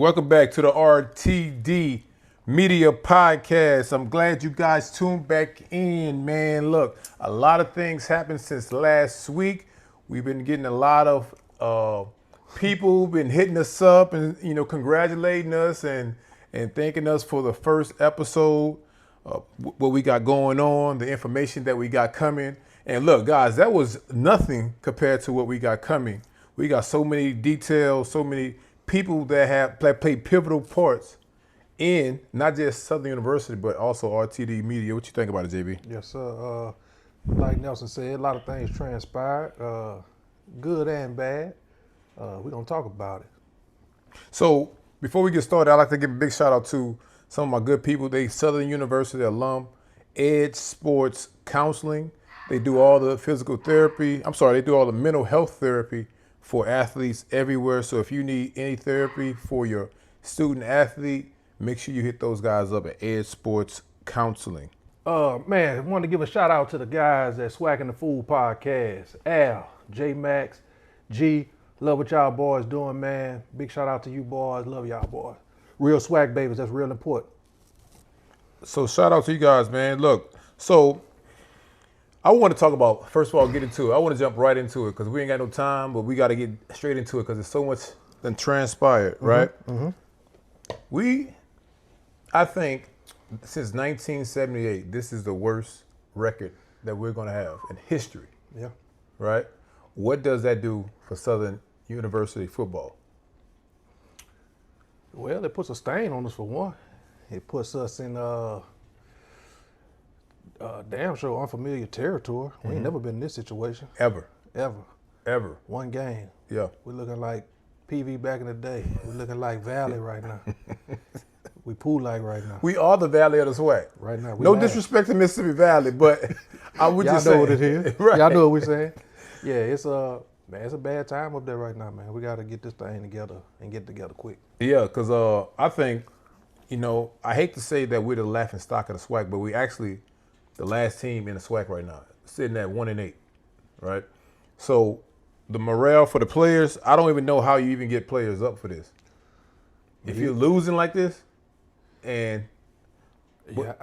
Welcome back to the RTD Media podcast. I'm glad you guys tuned back in, man. Look, a lot of things happened since last week. We've been getting a lot of people been hitting us up and congratulating us and thanking us for the first episode. What we got going on, the information that we got coming. And look, guys, that was nothing compared to what we got coming. We got so many details, so many people that have played pivotal parts in not just Southern University, but also RTD Media. What you think about it, JB? Yes, sir. Like Nelson said, a lot of things transpired, good and bad. We're going to talk about it. So before we get started, I'd like to give a big shout out to some of my good people. They Southern University alum, Edge Sports Counseling. They do all the physical therapy. They do all the mental health therapy for athletes everywhere. So if you need any therapy for your student athlete, make sure you hit those guys up at Edge Sports Counseling. Man, I wanted to give a shout out to the guys at Swacking the Fool podcast. Al, J Max, G, love what y'all boys doing, man. Big shout out to you boys. Love y'all boys. Real swag babies, that's real important. So shout out to you guys, man. Look, so I want to talk about, first of all, get into it. I want to jump right into it because we ain't got no time, but we got to get straight into it because there's so much that transpired, right? I think since 1978, this is the worst record that we're going to have in history. Yeah. Right? What does that do for Southern University football? Well, it puts a stain on us for one. It puts us in damn sure unfamiliar territory. We ain't never been in this situation. Ever. One game. Yeah. We're looking like PV back in the day. We're looking like Valley right now. We pool like right now. We are the Valley of the Swag. Right now. No disrespect to Mississippi Valley, but I would just say. Y'all know what it is. Right. Y'all know what we're saying. Yeah, it's a bad time up there right now, man. We got to get this thing together and get it together quick. Yeah, because I think, I hate to say that we're the laughing stock of the SWAC, but we actually the last team in the SWAC right now, sitting at 1-8, right? So the morale for the players, I don't even know how you even get players up for this. If you're losing like this, and yeah,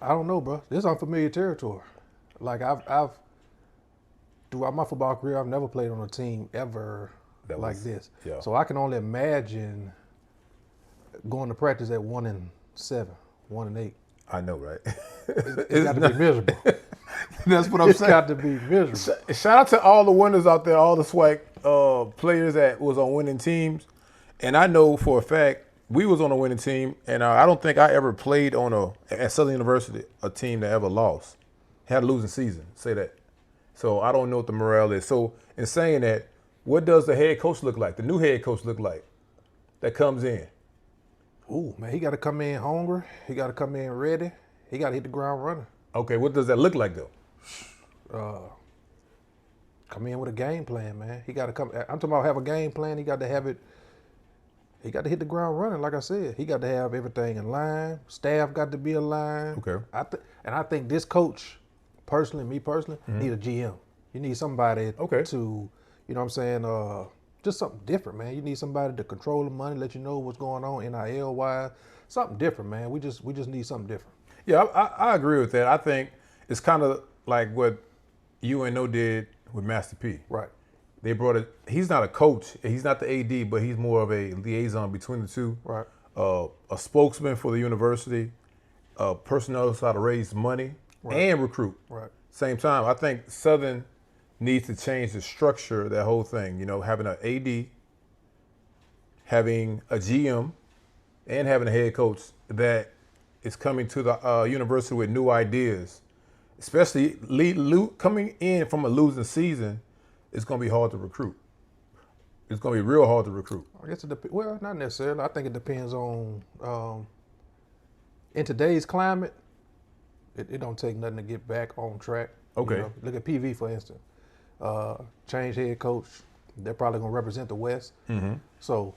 I don't know, bro. This is unfamiliar territory. Like I've throughout my football career, I've never played on a team ever like this. Yeah. So I can only imagine going to practice at 1-7, 1-8. I know, right? It's got to be miserable. That's what I'm It's saying. got to be miserable. Shout out to all the winners out there, all the SWAC players that was on winning teams. And I know for a fact we was on a winning team, and I don't think I ever played on at Southern University a team that ever lost, had a losing season. Say that. So I don't know what the morale is. So in saying that, what does the head coach look like? The new head coach look like that comes in? Ooh, man, he got to come in hungry. He got to come in ready. He got to hit the ground running. Okay, what does that look like though? Come in with a game plan, man. He got to come. I'm talking about have a game plan. He got to have it. He got to hit the ground running, like I said. He got to have everything in line. Staff got to be aligned. Okay. I think this coach, me personally, need a GM. You need somebody to, you know what I'm saying, just something different, man. You need somebody to control the money, let you know what's going on NIL-wise. Something different, man. We just need something different. Yeah, I agree with that. I think it's kind of like what UNO did with Master P. Right. They brought he's not a coach, he's not the AD, but he's more of a liaison between the two. Right. A spokesman for the university, a person knows how to raise money and recruit. Right. Same time, I think Southern needs to change the structure of that whole thing. Having an AD, having a GM, and having a head coach that is coming to the university with new ideas, especially coming in from a losing season. It's going to be hard to recruit. It's going to be real hard to recruit. I guess it depends. Well, not necessarily. I think it depends on, in today's climate, it don't take nothing to get back on track. Okay. Look at PV, for instance. Change head coach. They're probably going to represent the West. Mm-hmm. So,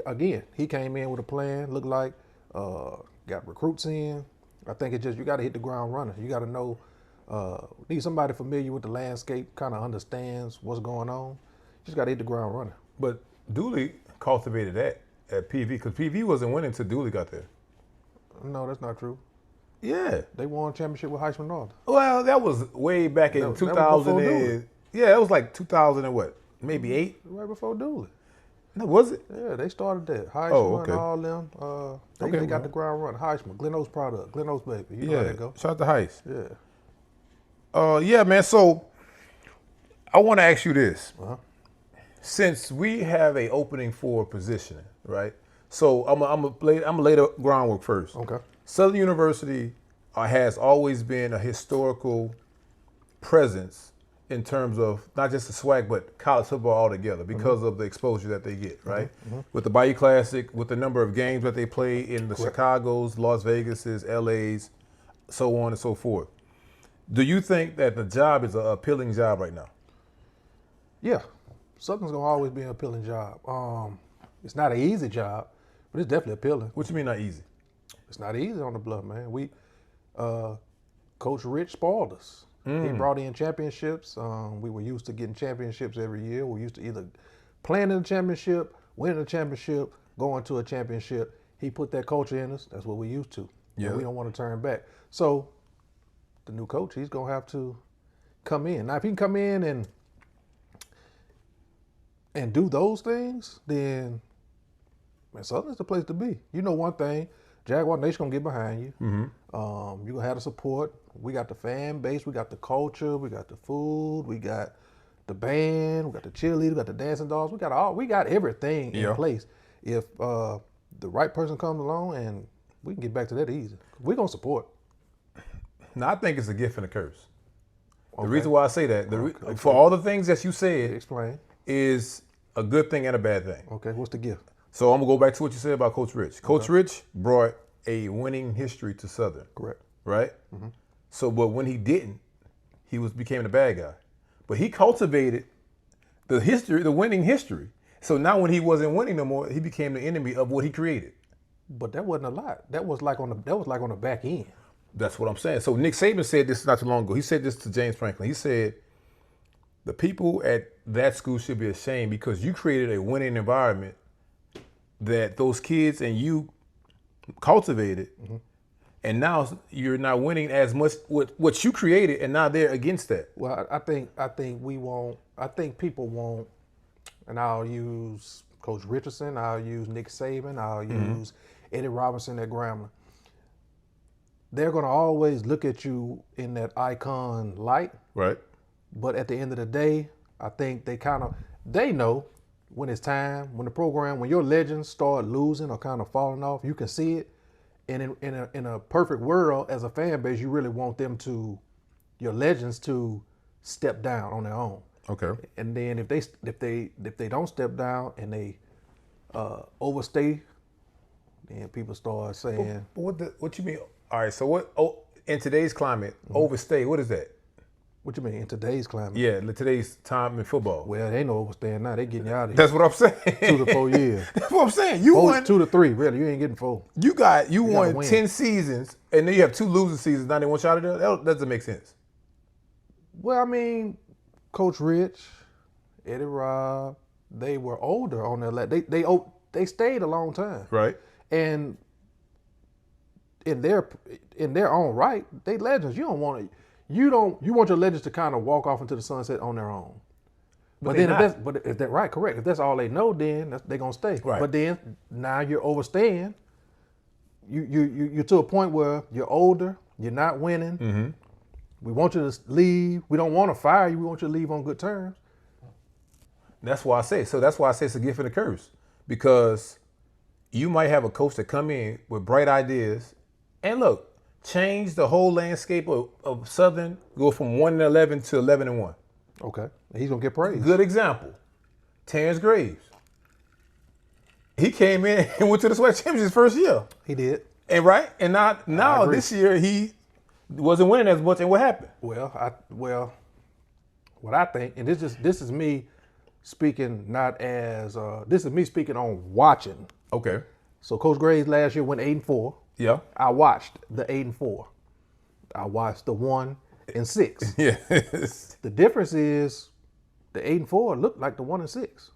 again, he came in with a plan, looked like, got recruits in. I think it just, you got to hit the ground running. You got to know, need somebody familiar with the landscape, kind of understands what's going on. You just got to hit the ground running. But Dooley cultivated that. at PV because PV wasn't winning until Dooley got there. No, that's not true. Yeah. They won a championship with Heisman North. Well, that was way back in That was 2000. before Dooley. Yeah, it was like 2000 and what? Maybe 8? Right before Dooley. No, was it? Yeah, they started that. Heisman okay. and all them. They got the ground run. Heisman, Glen Oaks product, Glen Oaks baby. You know how that go. Shout out to Heist. Yeah. Yeah, man. So I want to ask you this. Uh-huh. Since we have a opening for positioning, right? So I'm gonna lay the groundwork first. Okay. Southern University has always been a historical presence in terms of not just the swag, but college football altogether because of the exposure that they get, right? With the Bayou Classic, with the number of games that they play in the Chicagos, Las Vegases, LAs, so on and so forth. Do you think that the job is an appealing job right now? Yeah. Southern's gonna always be an appealing job. It's not an easy job, but it's definitely appealing. What you mean not easy? It's not easy on the bluff, man. Coach Rich spoiled us. He brought in championships. We were used to getting championships every year. We used to either playing in a championship, winning a championship, going to a championship. He put that culture in us. That's what we used to. Yeah. And we don't want to turn back. So the new coach, he's gonna have to come in. Now, if he can come in and do those things, then man, Southern's the place to be. You know one thing, Jaguar Nation gonna get behind you. You gonna have the support. We got the fan base, we got the culture, we got the food, we got the band, we got the cheerleaders, we got the dancing dolls, we got everything in place. If the right person comes along, and we can get back to that easy. We're gonna support. Now I think it's a gift and a curse. The reason why I say that, for all the things that you said, Explain. is a good thing and a bad thing. Okay, what's the gift? So I'm gonna go back to what you said about Coach Rich. Coach Rich brought a winning history to Southern, Correct. right? So, but when he didn't, he became the bad guy. But he cultivated the winning history. So now when he wasn't winning no more, he became the enemy of what he created. But that wasn't a lot. That was like on the back end. That's what I'm saying. So Nick Saban said this not too long ago. He said this to James Franklin. He said, the people at that school should be ashamed because you created a winning environment that those kids and you cultivated, and now you're not winning as much what you created, and now they're against that. Well, I think people won't, and I'll use Coach Richardson, I'll use Nick Saban, I'll use Eddie Robinson at Grambling. They're gonna always look at you in that icon light, Right. but at the end of the day, I think they know when it's time, when your legends start losing or kind of falling off, you can see it. And in a perfect world, as a fan base, you really want your legends to step down on their own. Okay. And then if they don't step down and they overstay, then people start saying, What you mean? All right. So what? Oh, in today's climate, overstay. What is that? "What you mean in today's climate?" Yeah, today's time in football. Well, they ain't no overstaying now. They getting you out of here. That's what I'm saying. 2 to 4 years. That's what I'm saying. You won 2 to 3, really. You ain't getting 4. You gotta won win. 10 seasons, and then you have 2 losing seasons. Now they want you out of there. That doesn't make sense. Well, I mean, Coach Rich, Eddie Robb, they were older on their they stayed a long time, Right. and in their own right, they legends. You want your legends to kind of walk off into the sunset on their own. But then if that's right, correct. If that's all they know, then they're gonna stay. Right. But then now you're overstaying. You're to a point where you're older. You're not winning. We want you to leave. We don't want to fire you. We want you to leave on good terms. That's why I say. So that's why I say it's a gift and a curse, because you might have a coach that come in with bright ideas, and look, change the whole landscape of Southern, go from 1-11 to 11-1. Okay, he's gonna get praised. Good example, Terrence Graves. He came in and went to the SWAC championship his first year. He did. And now this year he wasn't winning as much. And what happened? Well, what I think, and this is me speaking not as this is me speaking on watching. Okay. So Coach Graves last year went 8-4. Yeah. I watched the 8-4. I watched the 1-6. Yeah. The difference is the 8-4 looked like the 1-6.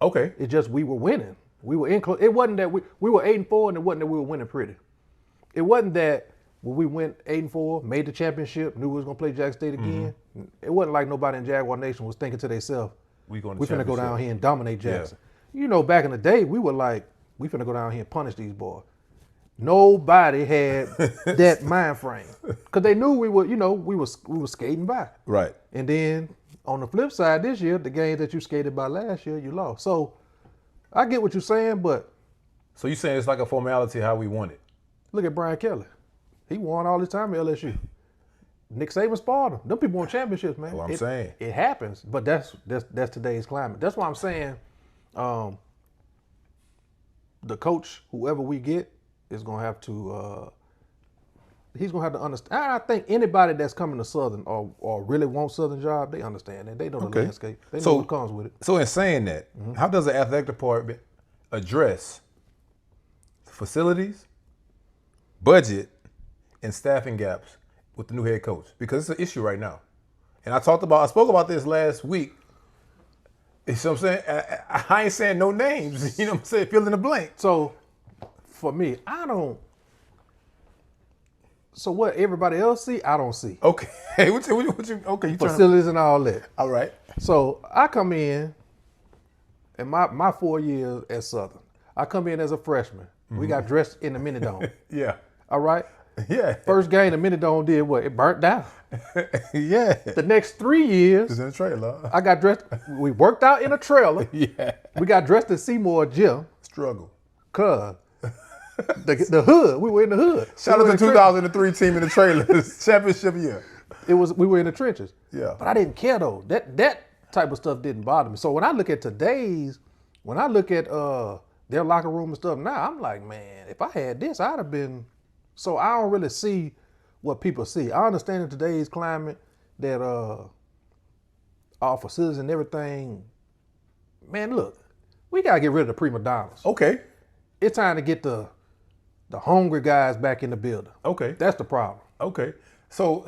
Okay. It's just we were winning. We were in close. It wasn't that we were 8-4, and it wasn't that we were winning pretty. It wasn't that when we went 8-4, made the championship, knew we was gonna play Jackson State again. It wasn't like nobody in Jaguar Nation was thinking to themselves, we finna go down here and dominate Jackson. Yeah. You know, back in the day, we were like, we finna go down here and punish these boys. Nobody had that mind frame because they knew we were, we were skating by. Right. And then on the flip side, this year, the game that you skated by last year, you lost. So I get what you're saying, but so you saying it's like a formality how we won it? Look at Brian Kelly. He won all his time at LSU. Nick Saban spoiled him. Them people won championships, man. That's what I'm saying. It happens, but that's today's climate. That's why I'm saying the coach, whoever we get, is gonna have to. He's gonna have to understand. I think anybody that's coming to Southern or really want Southern job, they understand that. They know the landscape. They know what comes with it. So in saying that, how does the athletic department address facilities, budget, and staffing gaps with the new head coach? Because it's an issue right now. And I spoke about this last week. You know what I'm saying? I ain't saying no names. You know what I'm saying? Fill in the blank. So for me, so what everybody else see, I don't see. Okay. what you facilities and all that. All right. So I come in my 4 years at Southern. I come in as a freshman. We got dressed in the mini dome. Yeah. All right. Yeah. First game, the mini dome did what? It burnt down. Yeah. The next 3 years, it's in a trailer. I got dressed. We worked out in a trailer. Yeah. We got dressed at Seymour Gym. Struggle. Cause the hood. We were in the hood. Shout out to 2003 team in the trailers. Championship year. We were in the trenches. Yeah. But I didn't care though. That type of stuff didn't bother me. So when I look at their locker room and stuff now, I'm like, man, if I had this, I'd have been. So I don't really see what people see. I understand in today's climate that our facilities and everything, man, look, we gotta get rid of the prima donnas. Okay. It's time to get the hungry guys back in the building. Okay. That's the problem. Okay. So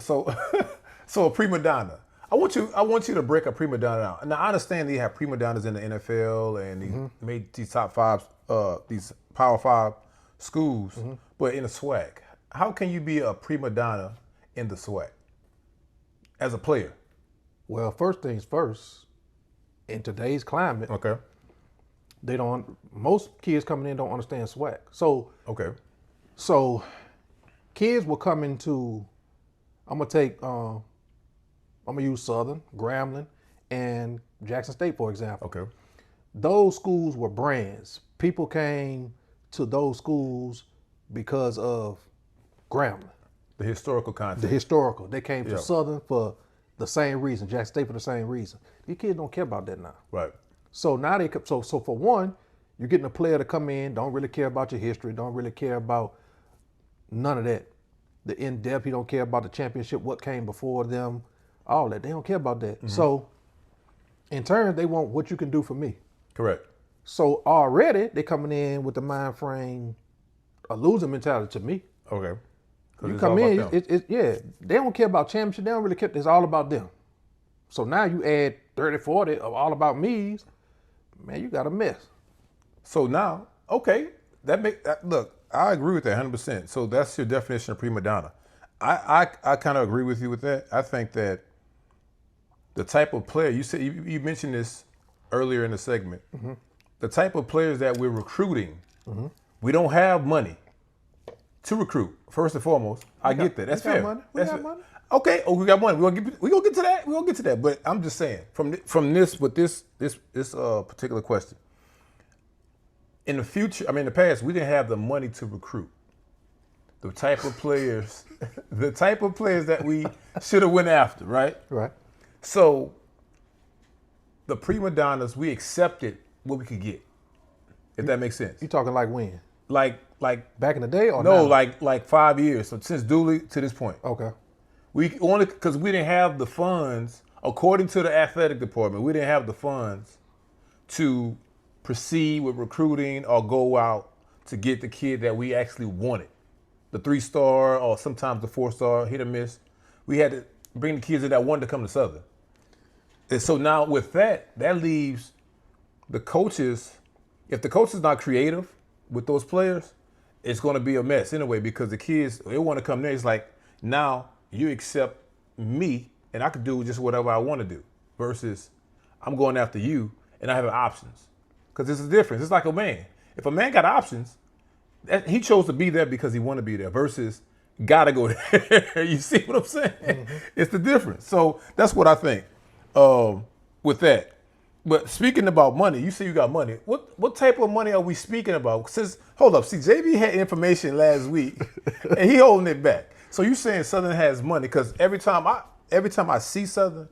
a prima donna. I want you to break a prima donna down. Now I understand that you have prima donnas in the NFL and they made these top five, these Power 5 schools, but in the SWAC, how can you be a prima donna in the SWAC as a player? Well, first things first, in today's climate, most kids coming in don't understand SWAC. So kids will come into, I'm gonna use Southern, Grambling, and Jackson State, for example. Okay. Those schools were brands. People came to those schools because of Grambling. The historical content. They came to Southern for the same reason, Jackson State for the same reason. These kids don't care about that now. Right. So now so for one, you're getting a player to come in, don't really care about your history, don't really care about none of that. The in-depth, he don't care about the championship, what came before them, all that. They don't care about that. So in turn, they want what you can do for me. Correct. So already they coming in with the mind frame, a losing mentality to me. Okay. You come in, they don't care about championship. They don't really care. It's all about them. So now you add 30, 40 of all about me's, man, you got a mess. So now, okay, look, I agree with that 100%. So that's your definition of prima donna. I kind of agree with you with that. I think that the type of player, you mentioned this earlier in the segment, the type of players that we're recruiting, we don't have money to recruit, first and foremost. I get that. That's fair. We got money. Okay. Oh, we got money. We're gonna get to that. We're gonna get to that. But I'm just saying, from this particular question, in the future, in the past, we didn't have the money to recruit. The type of players, that we should have went after, right? Right. So the prima donnas, we accepted what we could get. If that makes sense. You talking like when? Like back in the day or no? Now? Like 5 years. So since Dooley to this point. Okay. We only because we didn't have the funds, according to the athletic department, we didn't have the funds to proceed with recruiting or go out to get the kid that we actually wanted. The 3-star or sometimes the 4-star, hit or miss. We had to bring the kids in that wanted to come to Southern. And so now with that leaves the coaches if the coach is not creative with those players, it's going to be a mess anyway because the kids, they want to come there. It's like, now you accept me and I can do just whatever I want to do versus I'm going after you and I have options. Because there's a difference. It's like a man. If a man got options, he chose to be there because he want to be there versus gotta go there. You see what I'm saying? Mm-hmm. It's the difference. So that's what I think with that. But speaking about money, you say you got money. What type of money are we speaking about? Hold up, see, JB had information last week, and he holding it back. So you saying Southern has money? Because every time I see Southern,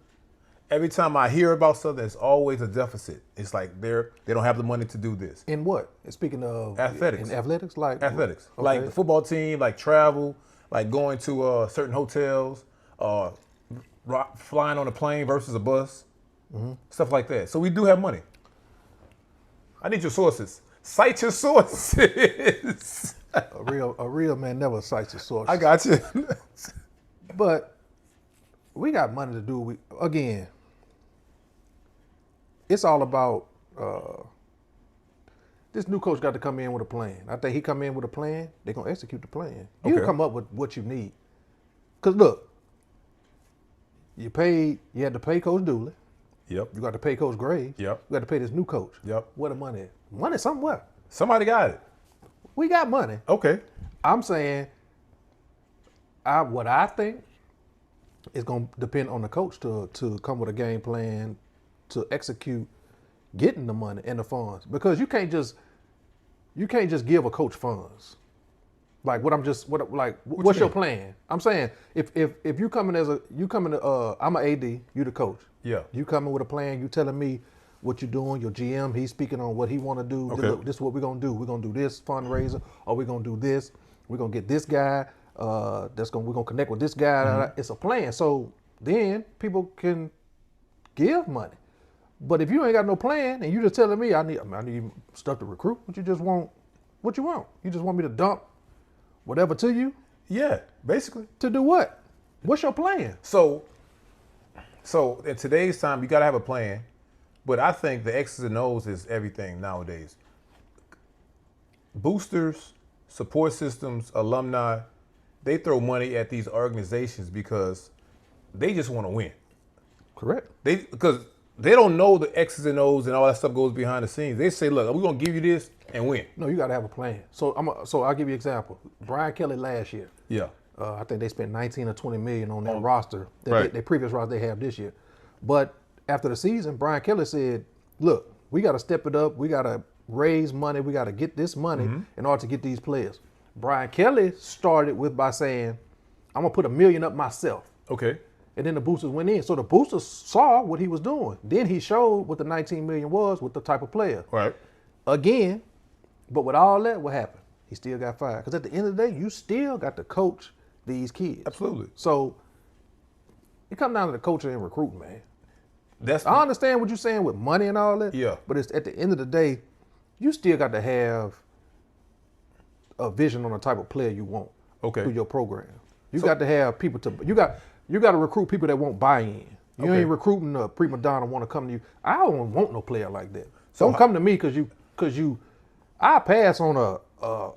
every time I hear about Southern, it's always a deficit. It's like they don't have the money to do this. In what? Speaking of athletics. In athletics, like athletics, okay. Like the football team, like travel, like going to certain hotels, flying on a plane versus a bus. Mm-hmm. Stuff like that. So we do have money. I need your sources. Cite your sources. a real man never cites his sources. I got you. But we got money to do. Again, it's all about this new coach got to come in with a plan. I think he come in with a plan. They're gonna execute the plan. You come up with what you need. Cause look, you had to pay Coach Dooley. Yep. You got to pay Coach Graves. Yep. You got to pay this new coach. Yep. Where the money is? Money somewhere. Somebody got it. We got money. Okay. I'm saying what I think is going to depend on the coach to come with a game plan to execute getting the money and the funds. Because you can't just give a coach funds. Like what's your plan? I'm saying if you coming I'm an AD, you the coach. Yeah. You coming with a plan, you telling me what you're doing, your GM, he's speaking on what he want to do. Okay. Look, this is what we're going to do. We're going to do this fundraiser, or we're going to do this. We're going to get this guy. We're going to connect with this guy. Mm-hmm. It's a plan. So then people can give money. But if you ain't got no plan and you just telling me I need stuff to recruit, what you just want, what you want? You just want me to dump whatever to you? Yeah, basically. To do what? What's your plan? So in today's time, you got to have a plan, but I think the X's and O's is everything nowadays. Boosters, support systems, alumni, they throw money at these organizations because they just want to win. Correct. Because they don't know the X's and O's and all that stuff goes behind the scenes. They say, look, we're going to give you this and win. No, you got to have a plan. So I'll give you an example. Brian Kelly last year. Yeah. I think they spent 19 or 20 million on that roster, right. Their previous roster they have this year. But after the season, Brian Kelly said, look, we got to step it up. We got to raise money. We got to get this money in order to get these players. Brian Kelly started by saying, I'm going to put $1 million up myself. Okay. And then the boosters went in. So the boosters saw what he was doing. Then he showed what the 19 million was with the type of player. Right. Again, but with all that, what happened? He still got fired. Because at the end of the day, you still got to coach these kids. Absolutely. So it comes down to the coaching and recruiting, man. I understand what you're saying with money and all that. Yeah. But it's at the end of the day, you still got to have a vision on the type of player you want through your program. You got to have people you got to recruit people that won't buy in. You ain't recruiting a prima donna want to come to you. I don't want no player like that. So don't come to me because I pass on a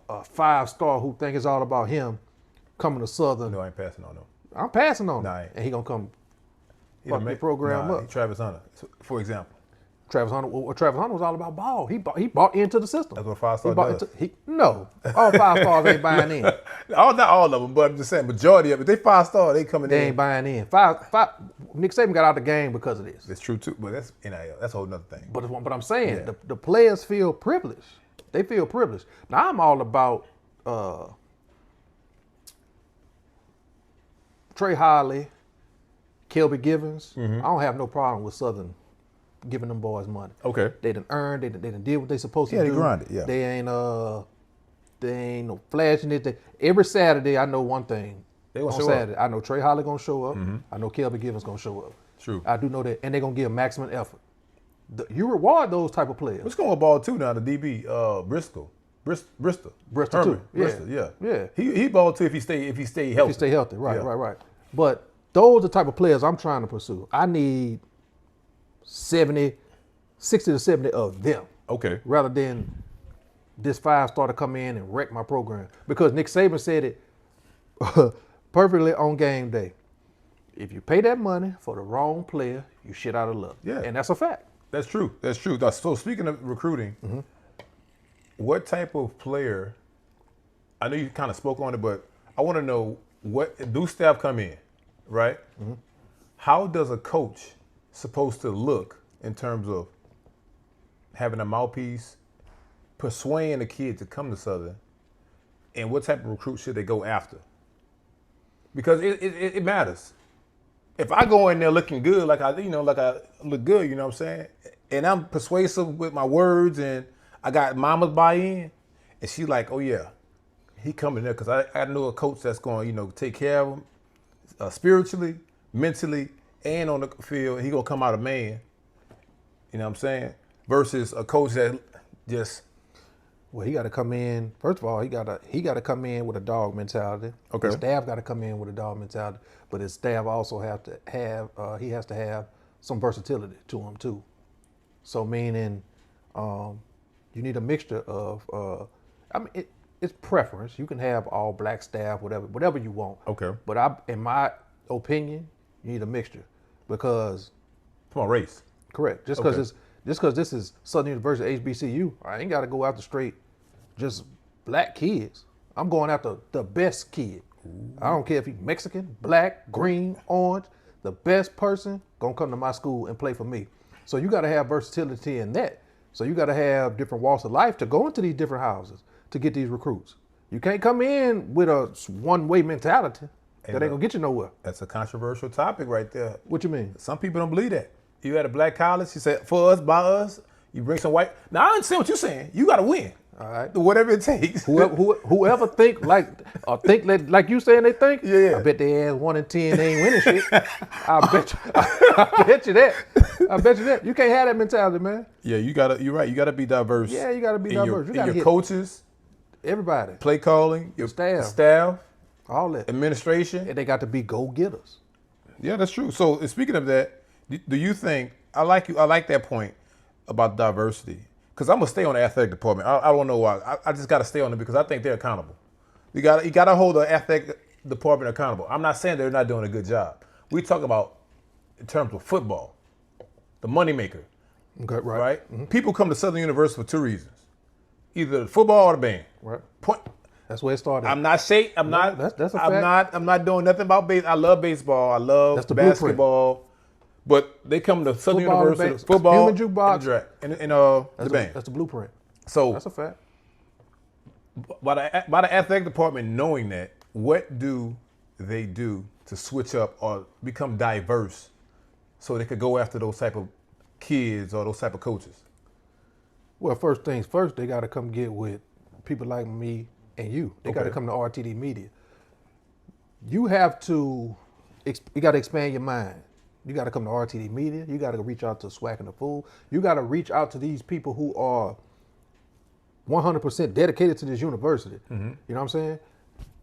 5-star who think it's all about him coming to Southern. No, I ain't passing on him. I'm passing on him. Nah, and he gonna come fuck the program up. Travis Hunter, for example. Travis Hunter was all about ball. He bought into the system. That's what 5-star does. No, all 5 stars ain't buying in. Not all of them, but I'm just saying majority of it. They 5-star, they coming in. They ain't buying in. Nick Saban got out the game because of this. That's true too, but that's NIL. That's a whole nother thing. But I'm saying the players feel privileged. They feel privileged. Now I'm all about Trey Holly, Kelby Givens. I don't have no problem with Southern giving them boys money. Okay. They done earned, they done did what they supposed to do. Yeah, they grinded, yeah. They ain't no flashing it. Every Saturday I know one thing. They gonna on show Saturday, up. I know Trey Holly gonna show up. I know Kelby Givens gonna show up. True. I do know that. And they're gonna give maximum effort. You reward those type of players. What's going to ball too now, the DB, Bristol. Bristol too. Yeah. Bristol, yeah. Yeah. He balled too if he stay healthy. If he stay healthy, right, Yeah. right. But those are the type of players I'm trying to pursue. I need 60 to 70 of them. Okay. rather than this 5-star to come in and wreck my program. Because Nick Saban said it perfectly on game day. If you pay that money for the wrong player, you shit out of luck. Yeah. And that's a fact. That's true. That's true. So speaking of recruiting, what type of player? I know you kind of spoke on it, but I want to know what new staff come in, right? How does a coach supposed to look in terms of having a mouthpiece, persuading the kid to come to Southern, and what type of recruit should they go after? Because it matters. If I go in there looking good, like I look good, you know what I'm saying, and I'm persuasive with my words, and I got mama's buy-in, and she like, oh yeah, he coming there because I know a coach that's going, take care of him spiritually, mentally, and on the field. He gonna come out a man. You know what I'm saying? Versus a coach that just. Well, he got to come in. First of all, he got to come in with a dog mentality. Okay. His staff got to come in with a dog mentality, but his staff also he has to have some versatility to him too. So meaning, you need a mixture of. It's preference. You can have all black staff, whatever you want. Okay. But in my opinion, you need a mixture because. Come on, race. Correct. Just because this is Southern University HBCU, I ain't got to go after straight just black kids. I'm going after the best kid. I don't care if he's Mexican, black, green, orange. The best person gonna come to my school and play for me. So you got to have versatility in that. So you got to have different walks of life to go into these different houses to get these recruits. You can't come in with a one-way mentality. That ain't gonna get you nowhere. That's a controversial topic right there. What you mean? Some people don't believe that. You at a black college, you said, for us, by us, you bring some white. Now, I understand what you're saying. You got to win. All right. Whatever it takes. Whoever think like you saying they think, Yeah. I bet they ass 1 in 10 they ain't winning shit. I bet you that. You can't have that mentality, man. Yeah, you're right. You gotta be diverse. Yeah, you gotta be in diverse. You in gotta your hit coaches, everybody, play calling, your staff, all that. administration. And they got to be go-getters. Yeah, that's true. So speaking of that, do you think I like that point about diversity? Because I'm gonna stay on the athletic department. I don't know why. I just gotta stay on it because I think they're accountable. You gotta hold the athletic department accountable. I'm not saying they're not doing a good job. We talk about in terms of football, the moneymaker. Okay, right. Right? Mm-hmm. People come to Southern University for two reasons: either the football or the band. Right. Point. That's where it started. I'm not shake. I'm not. That's a fact. I'm not doing nothing about baseball. I love baseball. I love basketball. But they come to Southern University, football, human jukebox, and the band. That's the blueprint. So that's a fact. By the athletic department knowing that, what do they do to switch up or become diverse so they could go after those type of kids or those type of coaches? Well, first things first, they got to come get with people like me and you. They got to come to RTD Media. You got to expand your mind. You got to come to RTD Media. You got to reach out to Swack and the Fool. You got to reach out to these people who are 100% dedicated to this university. Mm-hmm. You know what I'm saying?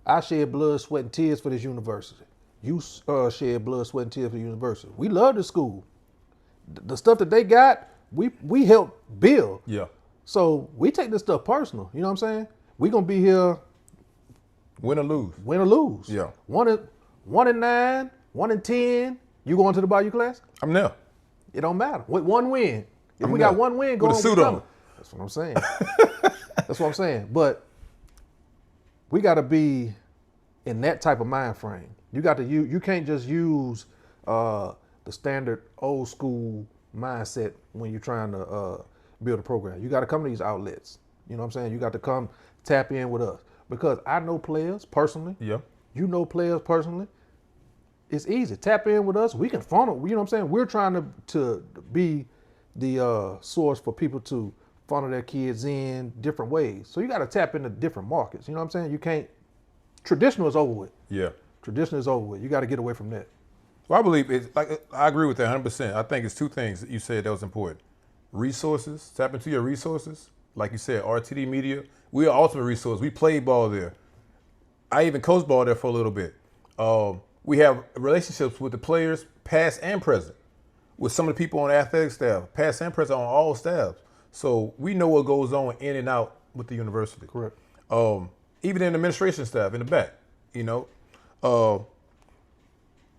I shed blood, sweat, and tears for this university. You shed blood, sweat, and tears for the university. We love the school. The stuff that they got, we help build. Yeah. So we take this stuff personal. You know what I'm saying? We gonna be here. Win or lose. Win or lose. Yeah. 1 in 9, 1 in 10. You going to the Bayou Classic? I'm there. It don't matter. With one win. If we there. got one win, With a suit on. That's what I'm saying. That's what I'm saying. But we got to be in that type of mind frame. You got to you can't just use the standard old school mindset when you're trying to build a program. You got to come to these outlets. You know what I'm saying? You got to come tap in with us because I know players personally. Yeah. You know players personally. It's easy. Tap in with us. We can funnel. You know what I'm saying? We're trying to be the source for people to funnel their kids in different ways. So you got to tap into different markets. You know what I'm saying? You can't. Traditional is over with. Yeah. Traditional is over with. You got to get away from that. Well, I believe it's like I agree with that 100%. I think it's two things that you said that was important: resources. Tap into your resources. Like you said, RTD Media. We are ultimate resource. We played ball there. I even coached ball there for a little bit. We have relationships with the players, past and present, with some of the people on the athletic staff, past and present on all staffs. So we know what goes on in and out with the university. Correct. Even in the administration staff in the back, you know,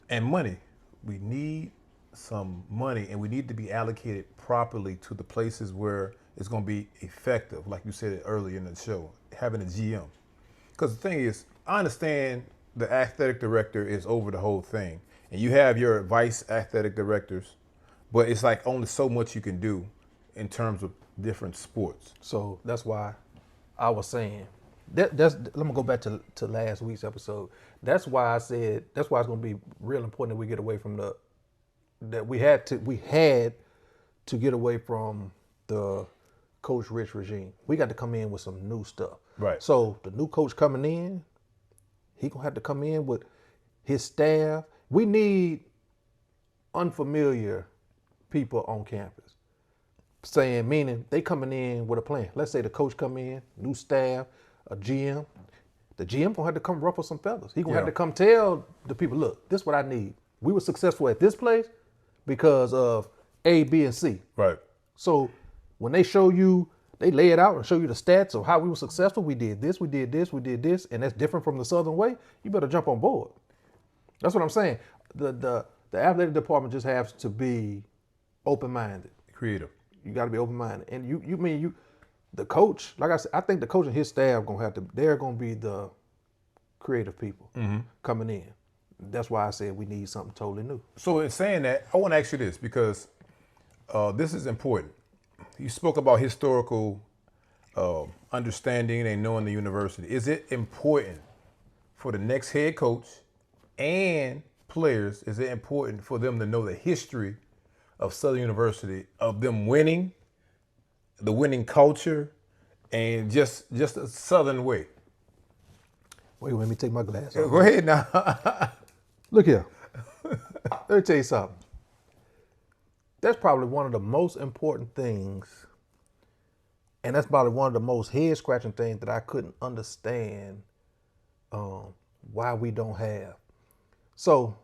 and money. We need some money, and we need to be allocated properly to the places where it's going to be effective. Like you said earlier in the show, having a GM. Because the thing is, I understand the athletic director is over the whole thing, and you have your vice athletic directors, but it's like only so much you can do in terms of different sports. So that's why I was saying let me go back to last week's episode. That's why I said that's why it's going to be real important that we get away from we had to get away from the Coach Rich regime. We got to come in with some new stuff. Right. So the new coach coming in, he gonna have to come in with his staff. We need unfamiliar people on campus. Meaning they coming in with a plan. Let's say the coach come in, new staff, a GM. The GM gonna have to come ruffle some feathers. He gonna have to come tell the people, look, this is what I need. We were successful at this place because of A, B, and C. Right. So when they show you, they lay it out and show you the stats of how we were successful. We did this, we did this, we did this, and that's different from the Southern way. You better jump on board. That's what I'm saying. The athletic department just has to be open-minded. Creative. You got to be open-minded, and you the coach. Like I said, I think the coach and his staff they're gonna be the creative people coming in. That's why I said we need something totally new. So in saying that, I want to ask you this because this is important. You spoke about historical understanding and knowing the university. Is it important for the next head coach and players? Is it important for them to know the history of Southern University, of them winning, the winning culture, and just a Southern way? Wait, let me take my glass off. Go ahead now. Look here. Let me tell you something. That's probably one of the most important things, and that's probably one of the most head-scratching things that I couldn't understand why we don't have. So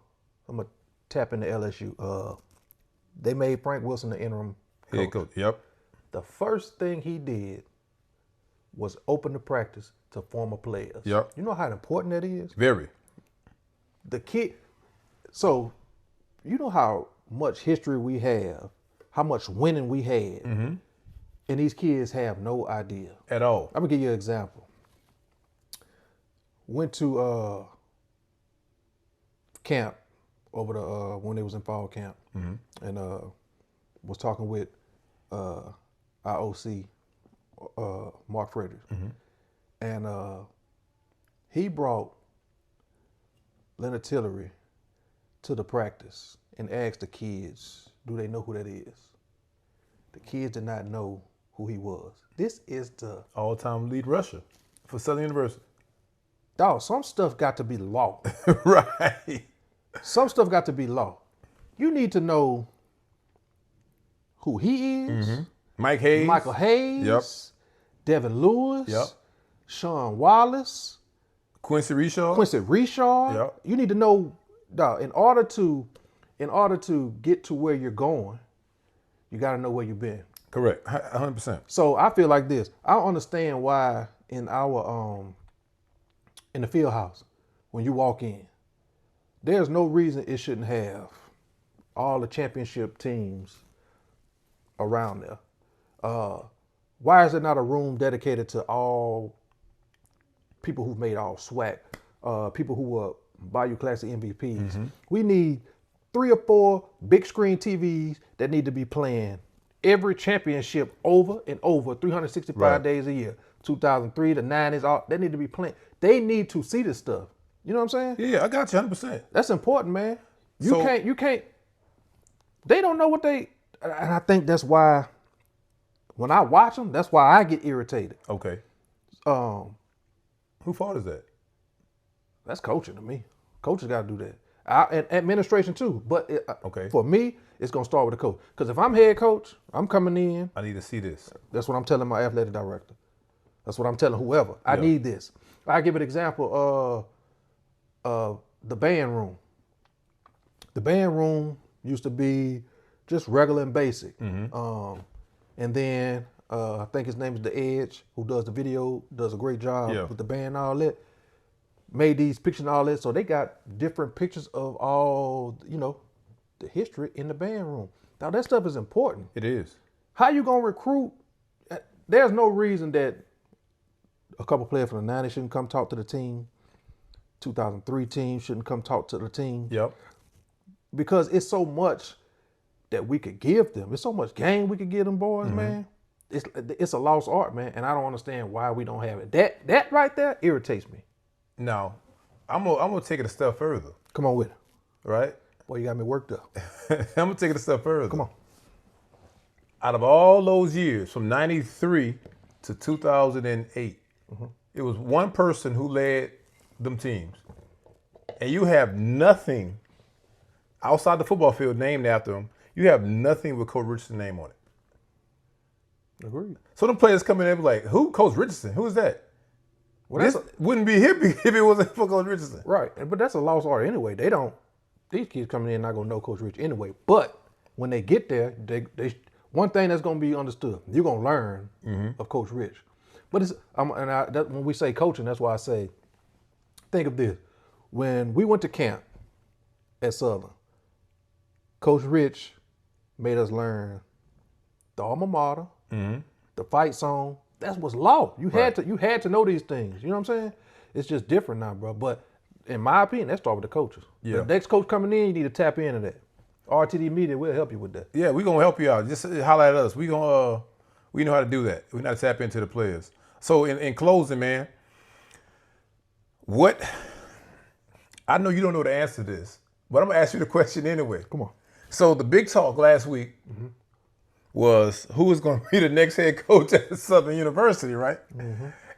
I'm going to tap into LSU. They made Frank Wilson the interim coach. Head coach. Yep. The first thing he did was open the practice to former players. Yep. You know how important that is? Very. So you know how much history we have, how much winning we had, and these kids have no idea. At all. I'm gonna give you an example. Went to camp over the when they was in fall camp, and was talking with our OC, Mark Fredericks, and he brought Leonard Tillery to the practice and asked the kids, do they know who that is? The kids did not know who he was. This is the all-time lead rusher for Southern University. dog. Some stuff got to be law. Right. Some stuff got to be law. You need to know who he is. Mike Hayes. Michael Hayes. Yep. Devin Lewis. Yep. Sean Wallace. Quincy Richard. Quincy Richard. Yep. You need to know, dog, in order to get to where you're going, you got to know where you've been. Correct. 100%. So I feel like this. I don't understand why in our in the field house, when you walk in, there's no reason it shouldn't have all the championship teams around there. Why is there not a room dedicated to all people who've made all SWAC, people who were Bayou Classic MVPs? We need 3 or 4 big screen TVs that need to be playing every championship over and over, 365 days a year. 2003, the 90s, all they need to be playing. They need to see this stuff. You know what I'm saying? Yeah, I got you 100%. That's important, man. You can't. They don't know what they, and I think that's why when I watch them, that's why I get irritated. Okay. Who fault is that? That's coaching to me. Coaches got to do that. And administration too. But Okay. For me, it's going to start with the coach. Because if I'm head coach, I'm coming in. I need to see this. That's what I'm telling my athletic director. That's what I'm telling whoever. I need this. I give an example of the band room. The band room used to be just regular and basic. And then I think his name is The Edge, who does the video, does a great job with the band and all that. Made these pictures and all that. So they got different pictures of all, the history in the band room. Now that stuff is important. It is. How you gonna recruit? There's no reason that a couple players from the 90s shouldn't come talk to the team. 2003 team shouldn't come talk to the team. Yep. Because it's so much that we could give them. It's so much game we could give them boys, man. It's a lost art, man, and I don't understand why we don't have it. That right there irritates me. Now, I'm gonna take it a step further. Come on with it. Right? Boy, you got me worked up. I'm gonna take it a step further. Come on. Out of all those years, from 93 to 2008, it was one person who led them teams. And you have nothing outside the football field named after him. You have nothing with Coach Richardson's name on it. Agreed. So them players come in and be like, who? Coach Richardson? Who is that? Well, this wouldn't be here if it wasn't for Coach Richardson. Right. But that's a lost art anyway. These kids coming in not going to know Coach Rich anyway. But when they get there, they one thing that's going to be understood, you're going to learn of Coach Rich. But when we say coaching, that's why I say, think of this. When we went to camp at Southern, Coach Rich made us learn the alma mater, the fight song. That was law. You had to know these things. You know what I'm saying? It's just different now, bro. But in my opinion, that starts with the coaches. Yeah. The next coach coming in, you need to tap into that. RTD Media will help you with that. Yeah, we're gonna help you out. Just holler at us. We know how to do that. We know how to tap into the players. So in closing, man, I know you don't know the answer to this, but I'm gonna ask you the question anyway. Come on. So the big talk last week was who was going to be the next head coach at Southern University, right?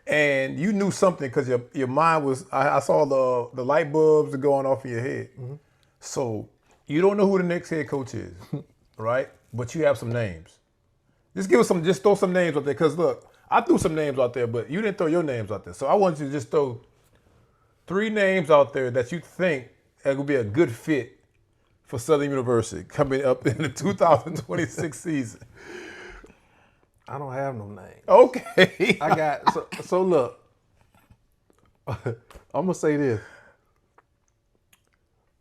And you knew something because your mind was. I saw the light bulbs going off in your head. So you don't know who the next head coach is, right? But you have some names. Just throw some names out there. Because look, I threw some names out there, but you didn't throw your names out there. So I want you to just throw 3 names out there that you think that would be a good fit for Southern University coming up in the 2026 season. I don't have no name. Okay. I got so look. I'm gonna say this.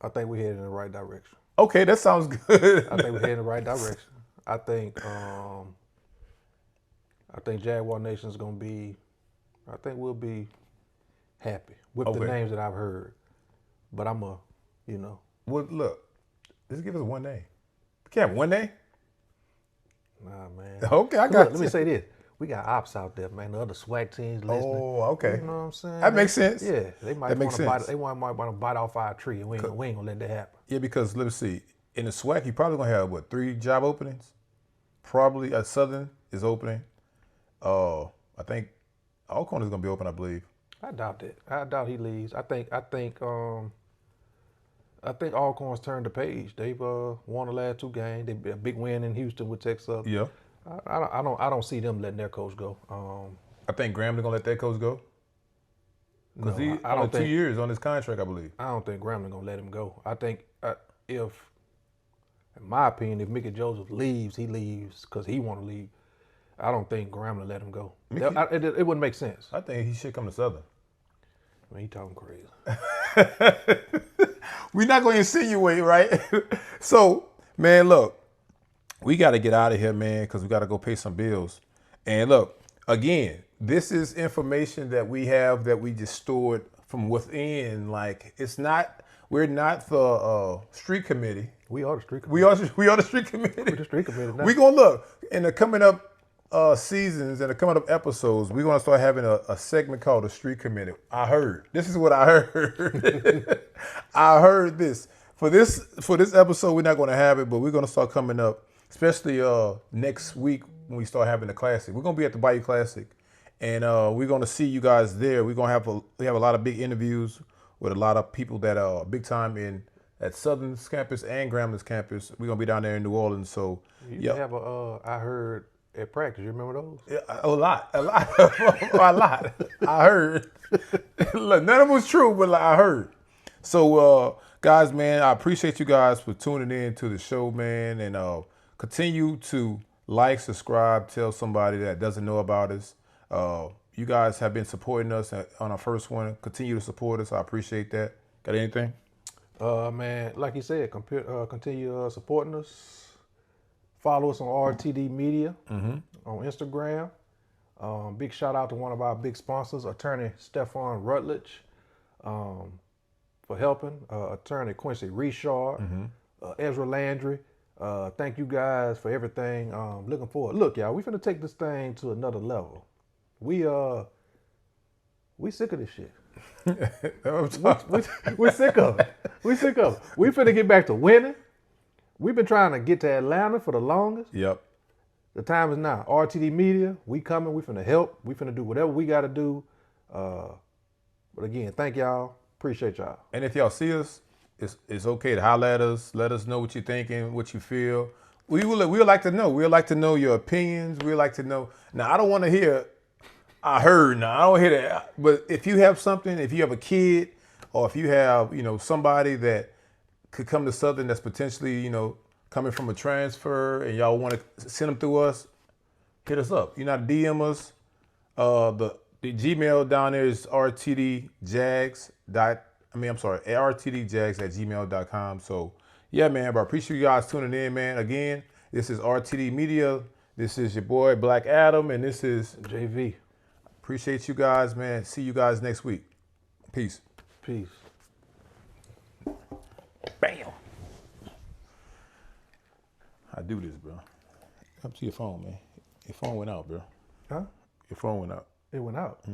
I think we're heading in the right direction. Okay, that sounds good. I think we're heading in the right direction. I think Jaguar Nation is gonna be. I think we'll be happy with the names that I've heard. But Well, look, just give us one name. We can't have one name. Nah, man. Okay, I got. Let me say this: we got ops out there, man. The other SWAC teams listening. Oh, okay. You know what I'm saying? That makes sense. Yeah, they might want to sense. They might want to bite off our tree, and we ain't gonna let that happen. Yeah, because let me see. In the SWAC, you probably gonna have 3 job openings. Probably at Southern is opening. I think Alcorn is gonna be open, I believe. I doubt that. I doubt he leaves. I think Alcorn's turned the page. They've won the last 2 games. They a big win in Houston with Texas. Yeah. I don't see them letting their coach go. I think Graham gonna let that coach go. Because I don't think 2 years on his contract, I believe. I don't think Graham gonna let him go. I think in my opinion, if Mickey Joseph leaves, he leaves because he want to leave. I don't think Graham will let him go. It wouldn't make sense. I think he should come to Southern. I mean, he talking crazy. We're not going to insinuate, right? So, man, look, we got to get out of here, man, because we got to go pay some bills. And look, again, this is information that we have that we just stored from within. Like, we're not the street committee. We are the street committee. We are the street committee. We're the street committee now. We're going to look in the coming up seasons and the coming up episodes, we're going to start having a segment called the Street Committee. I heard. This is what I heard. I heard this. For this episode, we're not going to have it, but we're going to start coming up, especially next week when we start having the Classic. We're going to be at the Bayou Classic, and we're going to see you guys there. We're going to have a lot of big interviews with a lot of people that are big time at Southern's campus and Gramblin's campus. We're going to be down there in New Orleans. So, you have I heard at practice. You remember those? Yeah, a lot. A lot. I heard. Look, none of it was true, but I heard. So, guys, man, I appreciate you guys for tuning in to the show, man, and continue to like, subscribe, tell somebody that doesn't know about us. You guys have been supporting us on our first one. Continue to support us. I appreciate that. Got anything? Man, like you said, continue supporting us. Follow us on RTD Media on Instagram. Big shout out to one of our big sponsors, Attorney Stephon Rutledge, for helping. Attorney Quincy Richard, Ezra Landry. Thank you guys for everything. Looking forward. Look, y'all, we finna take this thing to another level. We sick of this shit. we sick of it. We sick of it. We finna get back to winning. We've been trying to get to Atlanta for the longest. Yep. The time is now. RTD Media, we coming. We finna help. We finna do whatever we got to do. But again, thank y'all. Appreciate y'all. And if y'all see us, it's okay to holler at us. Let us know what you're thinking, what you feel. We would like to know. We'd like to know your opinions. We'd like to know. Now, I don't want to hear, I heard. Now, I don't hear that. But if you have something, if you have a kid, or if you have, somebody that could come to Southern that's potentially, coming from a transfer and y'all want to send them through us, hit us up. You know, DM us. The Gmail down there is rtdjags@gmail.com. So yeah, man, but I appreciate you guys tuning in, man. Again, this is RTD Media. This is your boy Black Adam, and this is JV. Appreciate you guys, man. See you guys next week. Peace. Peace. Bam. I do this, bro. Come to your phone, man. Your phone went out, bro. Huh? Your phone went out. It went out.